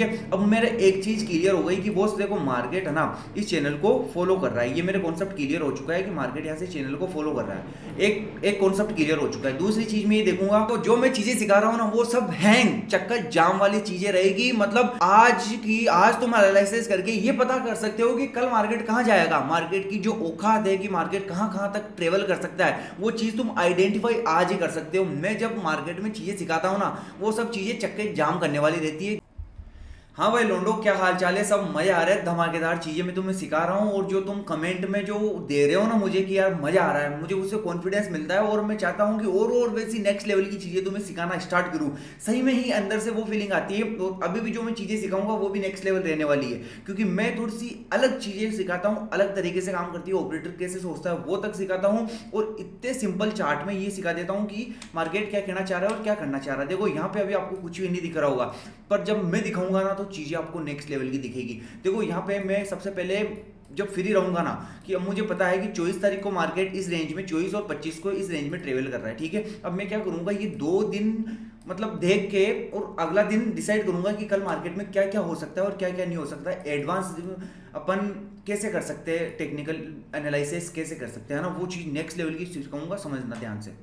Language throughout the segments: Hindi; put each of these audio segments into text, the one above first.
अब मेरे एक चीज क्लियर हो गई कि बॉस देखो मार्केट है ना इस चैनल को फॉलो कर रहा है। ये मेरे कॉन्सेप्ट क्लियर हो चुका है कि मार्केट यहाँ से चैनल को फॉलो कर रहा है। एक कॉन्सेप्ट क्लियर हो चुका है। दूसरी चीज मैं ये देखूंगा तो जो मैं चीजें सिखा रहा हूँ ना वो सब हैंग चक्कर जाम वाली चीजें रहेगी। मतलब आज तुम एनालिसिस करके ये पता कर सकते हो कि कल मार्केट कहाँ जाएगा, मार्केट की जो औकात है कि मार्केट कहाँ कहाँ तक ट्रेवल कर सकता है वो चीज तुम आइडेंटिफाई आज ही कर सकते हो। मैं जब मार्केट में चीजें सिखाता हूँ ना वो सब चीजें चक्कर जाम करने वाली रहती है। हाँ भाई लोंडो, क्या हाल चाल है? सब मजा आ रहा है, धमाकेदार चीजें मैं तुम्हें सिखा रहा हूँ और जो तुम कमेंट में जो दे रहे हो ना मुझे कि यार मजा आ रहा है, मुझे उससे कॉन्फिडेंस मिलता है और मैं चाहता हूँ कि और वैसी नेक्स्ट लेवल की चीजें तुम्हें सिखाना स्टार्ट करूँ। सही में ही अंदर से वो फीलिंग आती है। तो अभी भी जो मैं चीजें सिखाऊंगा वो भी नेक्स्ट लेवल रहने वाली है क्योंकि मैं थोड़ी सी अलग चीजें सिखाता हूँ, अलग तरीके से काम करती है, ऑपरेटर कैसे सोचता है वो तक सिखाता हूँ और इतने सिंपल चार्ट में ये सिखा देता हूँ कि मार्केट क्या कहना चाह रहा है और क्या करना चाह रहा है। देखो यहाँ पे अभी आपको कुछ भी नहीं दिख रहा होगा पर जब मैं दिखाऊंगा ना तो चीजें आपको नेक्स्ट लेवल की दिखेगी। देखो यहाँ पे मैं सबसे पहले जब फ्री रहूंगा ना कि अब मुझे पता है कि 24 तारीख को मार्केट इस रेंज में 24 और 25 को इस रेंज में ट्रेवल कर रहा है, ठीक है। अब मैं क्या करूंगा ये 2 दिन मतलब देख के और अगला दिन डिसाइड करूंगा कि कल मार्केट में क्या क्या हो सकता है और क्या क्या नहीं हो सकता है। एडवांस अपन कैसे कर सकते हैं, टेक्निकल एनालिसिस कैसे कर सकते हैं ना, वो चीज़ नेक्स्ट लेवल की सिखाऊंगा। समझना ध्यान से।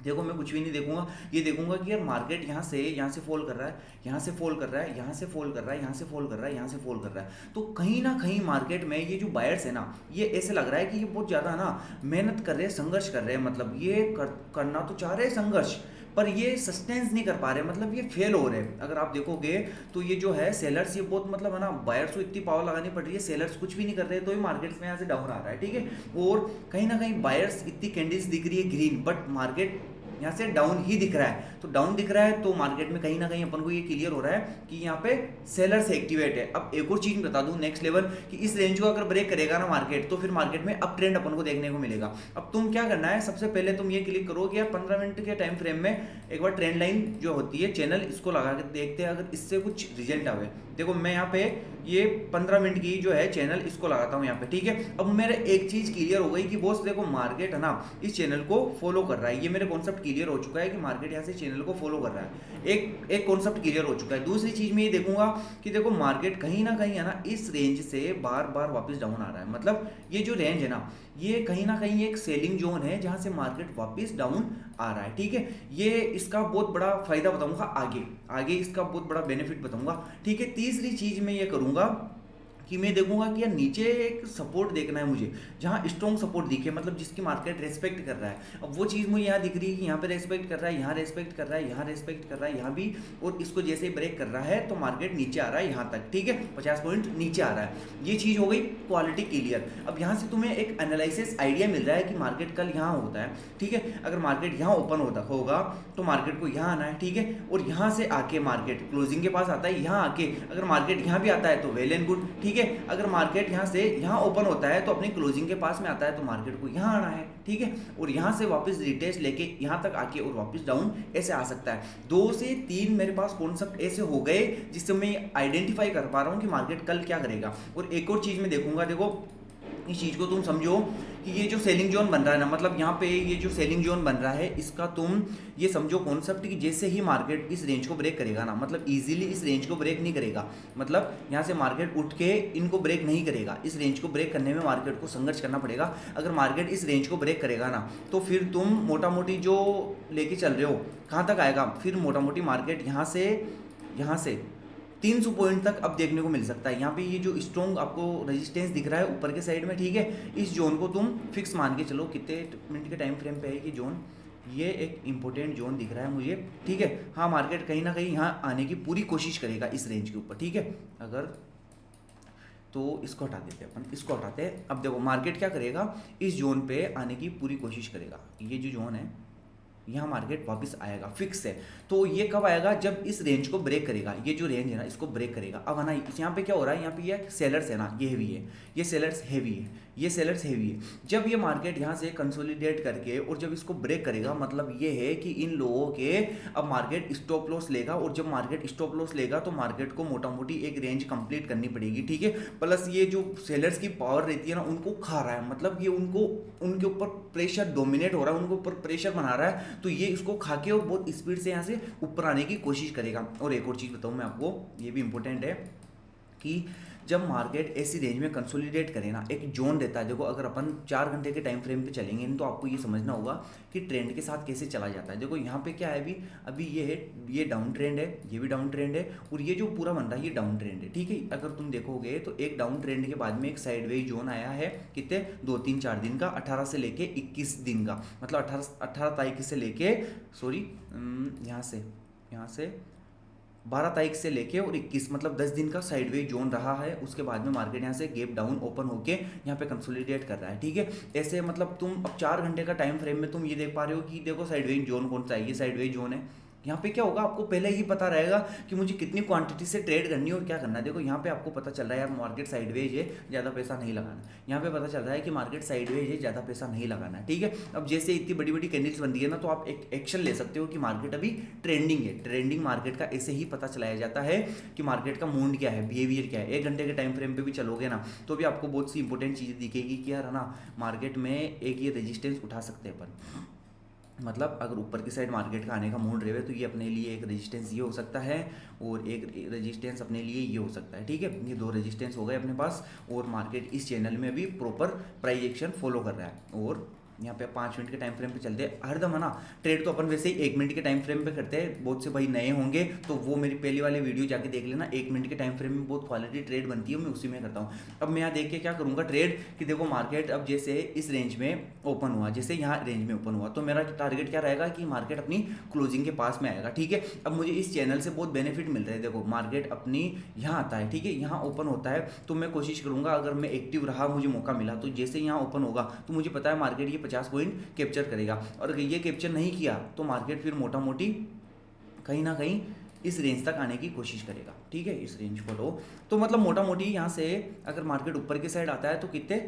देखो मैं कुछ भी नहीं देखूंगा, ये देखूंगा कि यार मार्केट यहाँ से फॉल कर रहा है, यहाँ से फॉल कर रहा है, यहाँ से फॉल कर रहा है, यहाँ से फॉल कर रहा है, यहाँ से फॉल कर रहा है। तो कहीं ना कहीं मार्केट में ये जो बायर्स है ना ये ऐसे लग रहा है कि ये बहुत ज़्यादा ना मेहनत कर रहे हैं, संघर्ष कर रहे हैं। मतलब ये करना तो चाह रहे हैं संघर्ष पर ये सस्टेंस नहीं कर पा रहे, मतलब ये फेल हो रहे हैं। अगर आप देखोगे तो ये जो है सेलर्स ये बहुत मतलब है ना बायर्स को इतनी पावर लगानी पड़ रही है, सेलर्स कुछ भी नहीं कर रहे तो ये मार्केट में यहाँ से डाउन आ रहा है, ठीक है। और कहीं ना कहीं बायर्स इतनी कैंडल्स दिख रही है ग्रीन बट मार्केट यहाँ से डाउन ही दिख रहा है। तो डाउन दिख रहा है तो मार्केट में कहीं ना कहीं अपन को ये क्लियर हो रहा है कि यहाँ पे सेलर्स एक्टिवेट है। अब एक और चीज बता दूं नेक्स्ट लेवल कि इस रेंज को अगर ब्रेक करेगा ना मार्केट तो फिर मार्केट में अप ट्रेंड अपन को देखने को मिलेगा। अब तुम क्या करना है, सबसे पहले तुम ये क्लिक करो कि यार 15 मिनट के टाइम फ्रेम में एक बार ट्रेंड लाइन जो होती है चैनल इसको लगा के देखते हैं अगर इससे कुछ रिजल्ट आवे। देखो मैं यहाँ पे ये 15 मिनट की जो है चैनल इसको लगाता हूँ यहाँ पे, ठीक है। अब मेरे एक चीज क्लियर हो गई कि बॉस देखो मार्केट है ना इस चैनल को फॉलो कर रहा है। ये मेरे कॉन्सेप्ट क्लियर हो चुका है कि मार्केट यहाँ से चैनल को फॉलो कर रहा है। एक कॉन्सेप्ट क्लियर हो चुका है। दूसरी चीज मैं ये देखूंगा कि देखो मार्केट कहीं ना कहीं है ना इस रेंज से बार बार वापस डाउन आ रहा है। मतलब ये जो रेंज है ना ये कहीं ना कहीं एक सेलिंग जोन है जहां से मार्केट वापस डाउन आ रहा है, ठीक है। ये इसका बहुत बड़ा फायदा बताऊंगा आगे आगे, इसका बहुत बड़ा बेनिफिट बताऊंगा, ठीक है। तीसरी चीज मैं ये करूंगा कि मैं देखूंगा कि यार नीचे एक सपोर्ट देखना है मुझे जहाँ स्ट्रॉन्ग सपोर्ट दिखे, मतलब जिसकी मार्केट रेस्पेक्ट कर रहा है। अब वो चीज़ मुझे यहाँ दिख रही है कि यहाँ पे रेस्पेक्ट कर रहा है, यहाँ रेस्पेक्ट कर रहा है, यहाँ रेस्पेक्ट कर रहा है, यहाँ भी। और इसको जैसे ही ब्रेक कर रहा है तो मार्केट नीचे आ रहा है यहाँ तक, ठीक है, 50 पॉइंट नीचे आ रहा है। ये चीज़ हो गई क्वालिटी क्लियर। अब यहाँ से तुम्हें एक एनालिसिस आइडिया मिल रहा है कि मार्केट कल यहाँ होता है, ठीक है। अगर मार्केट यहाँ ओपन होगा तो मार्केट को यहाँ आना है, ठीक है। और यहाँ से आके मार्केट क्लोजिंग के पास आता है, यहाँ आके अगर मार्केट यहाँ भी आता है तो वेल एंड गुड, ठीक है। अगर मार्केट यहाँ से यहाँ ओपन होता है तो अपनी क्लोजिंग के पास में आता है तो मार्केट को यहाँ आना है, ठीक है। और यहाँ से वापस रिटेस्ट लेके यहाँ तक आके और वापस डाउन ऐसे आ सकता है। 2 से 3 मेरे पास कॉन्सेप्ट ऐसे हो गए जिससे मैं आइडेंटिफाई कर पा रहा हूँ कि मार्केट कल क्या करेगा। और एक और चीज मैं देखूंगा, देखो इस चीज को तुम समझो कि ये जो सेलिंग जोन बन रहा है ना, मतलब यहाँ पे ये जो सेलिंग जोन बन रहा है इसका तुम ये समझो कॉन्सेप्ट कि जैसे ही मार्केट इस रेंज को ब्रेक करेगा ना, मतलब इजीली इस रेंज को ब्रेक नहीं करेगा, मतलब यहाँ से मार्केट उठ के इनको ब्रेक नहीं करेगा। इस रेंज को ब्रेक करने में मार्केट को संघर्ष करना पड़ेगा। अगर मार्केट इस रेंज को ब्रेक करेगा ना तो फिर तुम मोटा मोटी जो लेके चल रहे हो कहाँ तक आएगा, फिर मोटा मोटी मार्केट यहाँ से 300 पॉइंट तक अब देखने को मिल सकता है। यहाँ पे ये जो स्ट्रॉन्ग आपको रेजिस्टेंस दिख रहा है ऊपर के साइड में, ठीक है, इस जोन को तुम फिक्स मान के चलो। कितने मिनट के टाइम फ्रेम पे है ये जोन, ये एक इंपॉर्टेंट जोन दिख रहा है मुझे, ठीक है। हाँ मार्केट कहीं ना कहीं यहाँ आने की पूरी कोशिश करेगा इस रेंज के ऊपर, ठीक है। अगर तो इसको हटा देते हैं अपन, इसको हटाते हैं। अब देखो मार्केट क्या करेगा, इस जोन पे आने की पूरी कोशिश करेगा। ये जो जोन है यहाँ मार्केट वापस आएगा, फिक्स है। तो ये कब आएगा, जब इस रेंज को ब्रेक करेगा। ये जो रेंज है ना इसको ब्रेक करेगा। अब आना यहाँ पे क्या हो रहा है, यहाँ पे ये सेलर्स है ना, ये हैवी है, ये सेलर्स हैवी है, ये सेलर्स हैवी है। जब ये मार्केट यहाँ से कंसोलिडेट करके और जब इसको ब्रेक करेगा मतलब ये है कि इन लोगों के अब मार्केट स्टॉप लॉस लेगा। और जब मार्केट स्टॉप लॉस लेगा तो मार्केट को मोटा मोटी एक रेंज कंप्लीट करनी पड़ेगी, ठीक है। प्लस ये जो सेलर्स की पावर रहती है ना उनको खा रहा है, मतलब ये उनको उनके ऊपर प्रेशर डोमिनेट हो रहा है, उनके ऊपर प्रेशर बना रहा है। तो ये इसको खा के और बहुत स्पीड से यहाँ से ऊपर आने की कोशिश करेगा। और एक और चीज़ बताऊँ मैं आपको, ये भी इंपॉर्टेंट है कि जब मार्केट ऐसी रेंज में कंसोलिडेट करे ना, एक जोन देता है। देखो अगर अपन 4 घंटे के टाइम फ्रेम पे चलेंगे तो आपको ये समझना होगा कि ट्रेंड के साथ कैसे चला जाता है। देखो यहाँ पे क्या है, अभी ये है, ये डाउन ट्रेंड है, ये भी डाउन ट्रेंड है, और ये जो पूरा बन रहा है ये डाउन ट्रेंड है, ठीक है। अगर तुम देखोगे तो एक डाउन ट्रेंड के बाद में एक साइडवेज जोन आया है, कितने 2-3-4 दिन का, 18 से लेके 21 दिन का, मतलब 18 तारीख से लेके, सॉरी यहाँ से 12 तारीख से लेके और 21, मतलब 10 दिन का साइडवेज जोन रहा है। उसके बाद में मार्केट यहाँ से गैप डाउन ओपन होके यहाँ पे कंसोलिडेट कर रहा है, ठीक है। ऐसे मतलब तुम अब 4 घंटे का टाइम फ्रेम में तुम ये देख पा रहे हो कि देखो साइडवेज जोन कौन सा है, ये साइडवेज जोन है। यहाँ पे क्या होगा, आपको पहले ही पता रहेगा कि मुझे कितनी क्वांटिटी से ट्रेड करनी है और क्या करना है। देखो यहाँ पे आपको पता चल रहा है यार मार्केट साइडवेज है, ज़्यादा पैसा नहीं लगाना। यहाँ पे पता चल रहा है कि मार्केट साइडवेज है, ज़्यादा पैसा नहीं लगाना है, ठीक है। अब जैसे इतनी बड़ी बड़ी कैंडल्स बन रही है ना, तो आप एक एक्शन ले सकते हो कि मार्केट अभी ट्रेंडिंग है। ट्रेंडिंग मार्केट का ऐसे ही पता चलाया जाता है कि मार्केट का मूड क्या है, बिहेवियर क्या है। 1 घंटे के टाइम फ्रेम पे भी चलोगे ना तो भी आपको बहुत सी इंपॉर्टेंट चीज़ें दिखेगी कि यार है ना, मार्केट में एक ये रेजिस्टेंस उठा सकते हैं अपन। मतलब अगर ऊपर की साइड मार्केट का आने का मूड रहे तो ये अपने लिए एक रेजिस्टेंस ये हो सकता है, और एक रेजिस्टेंस अपने लिए ये हो सकता है, ठीक है। ये 2 रेजिस्टेंस हो गए अपने पास, और मार्केट इस चैनल में भी प्रॉपर प्राइस एक्शन फॉलो कर रहा है। और यहाँ पे 5 मिनट के टाइम फ्रेम पे चलते हैं हरदम, है ना। ट्रेड तो अपन वैसे ही 1 मिनट के टाइम फ्रेम पे करते हैं। बहुत से भाई नए होंगे तो वो मेरी पहली वाले वीडियो जाके देख लेना। 1 मिनट के टाइम फ्रेम में बहुत क्वालिटी ट्रेड बनती है, मैं उसी में करता हूँ। अब मैं यहाँ देख के क्या करूँगा ट्रेड, कि देखो मार्केट अब जैसे इस रेंज में ओपन हुआ, जैसे यहाँ रेंज में ओपन हुआ, तो मेरा टारगेट क्या रहेगा कि मार्केट अपनी क्लोजिंग के पास में आएगा, ठीक है। अब मुझे इस चैनल से बहुत बेनिफिट मिल रहे हैं। देखो मार्केट अपनी यहाँ आता है, ठीक है, यहाँ ओपन होता है, तो मैं कोशिश करूँगा अगर मैं एक्टिव रहा, मुझे मौका मिला, तो जैसे यहाँ ओपन होगा तो मुझे पता है मार्केट ये 50 पॉइंट कैप्चर करेगा। और अगर ये कैप्चर नहीं किया तो मार्केट फिर मोटा मोटी कहीं ना कहीं इस रेंज तक आने की कोशिश करेगा, ठीक है। इस रेंज को लो तो मतलब मोटा मोटी यहाँ से अगर मार्केट ऊपर की साइड आता है तो कितने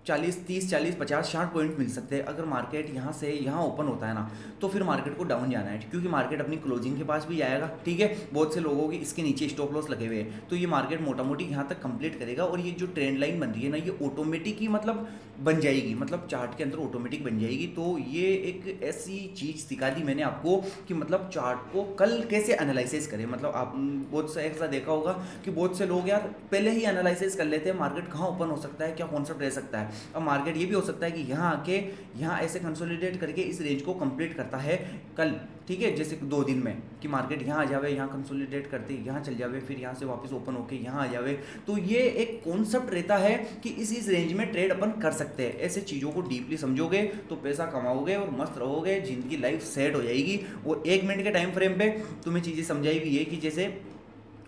40, 30, 40, 50, 60 पॉइंट मिल सकते हैं। अगर मार्केट यहाँ से यहाँ ओपन होता है ना तो फिर मार्केट को डाउन जाना है, क्योंकि मार्केट अपनी क्लोजिंग के पास भी आएगा, ठीक है। बहुत से लोगों के इसके नीचे स्टॉप लॉस लगे हुए हैं, तो ये मार्केट मोटा मोटी यहाँ तक कंप्लीट करेगा। और ये जो ट्रेंड लाइन बन रही है ना, ये ऑटोमेटिक ही मतलब बन जाएगी, मतलब चार्ट के अंदर ऑटोमेटिक बन जाएगी। तो ये एक ऐसी चीज़ सिखा दी मैंने आपको कि मतलब चार्ट को कल कैसे एनालिसिस करें। मतलब आप बहुत सा ऐसा देखा होगा कि बहुत से लोग यार पहले ही एनालिसिस कर लेते हैं मार्केट कहाँ ओपन हो सकता है, क्या कॉन्सेप्ट रह सकता है। अब मार्केट ये भी हो सकता है कि यहाँ आके यहाँ ऐसे कंसोलिडेट करके इस रेंज को कंप्लीट करता है कल, ठीक है, जैसे 2 दिन में, कि मार्केट यहाँ आ जावे, यहाँ कंसोलिडेट करते यहाँ चल जावे, फिर यहाँ से वापस ओपन होके यहाँ आ जावे। तो ये एक कॉन्सेप्ट रहता है कि इस रेंज में ट्रेड अपन कर सकते हैं। ऐसे चीज़ों को डीपली समझोगे तो पैसा कमाओगे और मस्त रहोगे, जिंदगी लाइफ सेट हो जाएगी। और 1 मिनट के टाइम फ्रेम पे तुम्हें चीज़ें समझाई हुई है कि जैसे,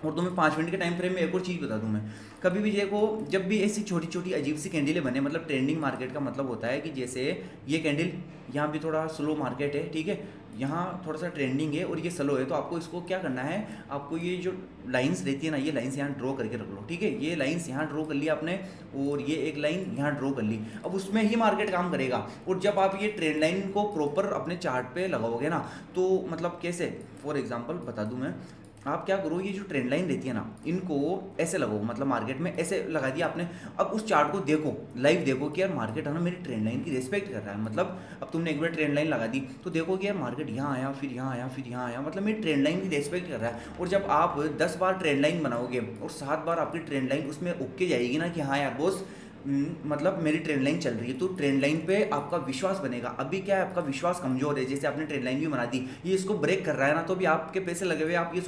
और तुम्हें 5 मिनट के टाइम फ्रेम में एक और चीज़ बता दूं मैं, कभी भी देखो जब भी ऐसी छोटी छोटी अजीब सी कैंडलें बने, मतलब ट्रेंडिंग मार्केट का मतलब होता है कि जैसे ये कैंडल यहाँ भी थोड़ा स्लो मार्केट है, ठीक है, यहाँ थोड़ा सा ट्रेंडिंग है और ये स्लो है, तो आपको इसको क्या करना है, आपको ये जो लाइंस रहती है ना, ये लाइंस यहाँ ड्रॉ करके रख लो, ठीक है। ये लाइंस यहाँ ड्रॉ कर ली आपने और ये एक लाइन यहाँ ड्रॉ कर ली। अब उसमें ही मार्केट काम करेगा। और जब आप ये ट्रेंड लाइन को प्रॉपर अपने चार्ट पे लगाओगे ना, तो मतलब कैसे, फॉर एग्जांपल बता दूं मैं, आप क्या करो, ये जो ट्रेंड लाइन रहती है ना, इनको ऐसे लगाओ, मतलब मार्केट में ऐसे लगा दिया आपने। अब उस चार्ट को देखो, लाइव देखो कि यार मार्केट है ना मेरी ट्रेंड लाइन की रिस्पेक्ट कर रहा है। मतलब अब तुमने एक बार ट्रेंड लाइन लगा दी तो देखो कि यार मार्केट यहाँ आया, फिर यहाँ आया, फिर यहाँ आया, मतलब मेरी ट्रेंड लाइन की रिस्पेक्ट कर रहा है। और जब आप 10 बार ट्रेंड लाइन बनाओगे और 7 बार आपकी ट्रेंड लाइन उसमें ओके जाएगी ना कि हाँ यार बॉस, मतलब मेरी ट्रेंड लाइन चल रही है, तो ट्रेंड लाइन पे आपका विश्वास बनेगा। अभी क्या है, आपका विश्वास कमजोर है, जैसे आपने ट्रेंड लाइन भी बना दी, ये इसको ब्रेक कर रहा है ना, तो भी आपके पैसे लगे हुए, आप ये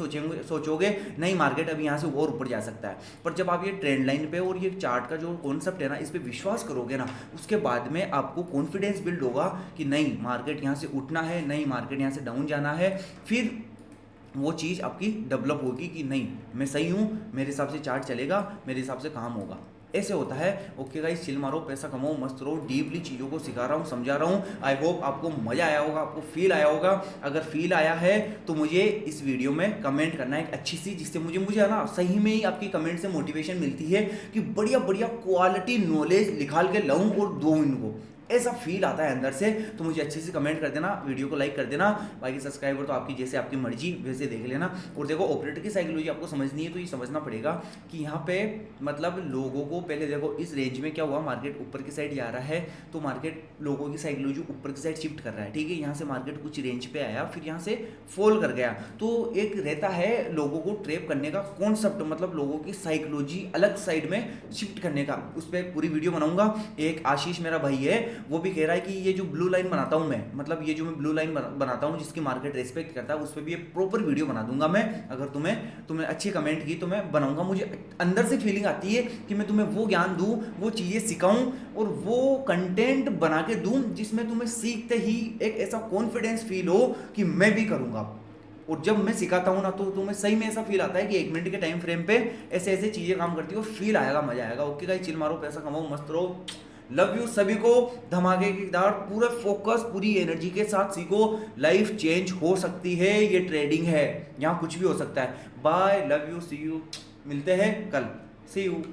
सोचोगे नहीं मार्केट अभी यहाँ से और ऊपर जा सकता है। पर जब आप ये ट्रेंड लाइन पे और ये चार्ट का जो कॉन्सेप्ट है ना, इस पर विश्वास करोगे ना, उसके बाद में आपको कॉन्फिडेंस बिल्ड होगा कि नहीं मार्केट यहाँ से उठना है, नहीं मार्केट यहाँ से डाउन जाना है। फिर वो चीज़ आपकी डेवलप होगी कि नहीं मैं सही हूँ, मेरे हिसाब से चार्ट चलेगा, मेरे हिसाब से काम होगा। ऐसे होता है। ओके गाइस, चिल मारो, पैसा कमाओ, मस्त रहो। डीपली चीज़ों को सिखा रहा हूँ, समझा रहा हूँ। आई होप आपको मज़ा आया होगा, आपको फील आया होगा। अगर फील आया है तो मुझे इस वीडियो में कमेंट करना है एक अच्छी सी, जिससे मुझे है ना सही में ही आपकी कमेंट से मोटिवेशन मिलती है कि बढ़िया बढ़िया क्वालिटी नॉलेज निकाल के लाऊं और दूं इनको। ऐसा फील आता है अंदर से। तो मुझे अच्छे से कमेंट कर देना, वीडियो को लाइक कर देना। बाकी सब्सक्राइबर तो आपकी जैसे आपकी मर्जी वैसे देख लेना। और देखो ऑपरेटर की साइकोलॉजी आपको समझनी है तो ये समझना पड़ेगा कि यहाँ पे मतलब लोगों को पहले देखो इस रेंज में क्या हुआ, मार्केट ऊपर की साइड जा रहा है तो मार्केट लोगों की साइकोलॉजी ऊपर की साइड शिफ्ट कर रहा है, ठीक है। यहाँ से मार्केट कुछ रेंज पे आया, फिर यहाँ से फॉल कर गया। तो एक रहता है लोगों को ट्रैप करने का कॉन्सेप्ट, मतलब लोगों की साइकोलॉजी अलग साइड में शिफ्ट करने का, उस पर पूरी वीडियो बनाऊंगा। एक आशीष मेरा भाई है, वो भी कह रहा है कि ये जो ब्लू लाइन बनाता हूं मैं, मतलब ये जो मैं ब्लू लाइन बनाता हूं जिसकी मार्केट रेस्पेक्ट करता है, उस पर भी एक प्रॉपर वीडियो बना दूंगा मैं। अगर तुमने अच्छी कमेंट की तो मैं बनाऊंगा। मुझे अंदर से फीलिंग आती है कि मैं तुम्हें वो ज्ञान दूं, वो चीज़ें सिखाऊं और वो कंटेंट बना के दूं जिसमें तुम्हें सीखते ही एक ऐसा कॉन्फिडेंस फील हो कि मैं भी करूंगा। और जब मैं सिखाता हूँ ना तो तुम्हें सही में ऐसा फील आता है कि 1 मिनट के टाइम फ्रेम पे ऐसे ऐसे चीज़ें काम करती हो, फील आएगा, मजा आएगा। ओके गाइस, चिल मारो, पैसा कमाओ, मस्त रहो। लव यू सभी को। धमाके की दार, पूरे फोकस पूरी एनर्जी के साथ सीखो। लाइफ चेंज हो सकती है, ये ट्रेडिंग है, यहाँ कुछ भी हो सकता है। Bye, love you, see you, मिलते हैं कल, सी यू।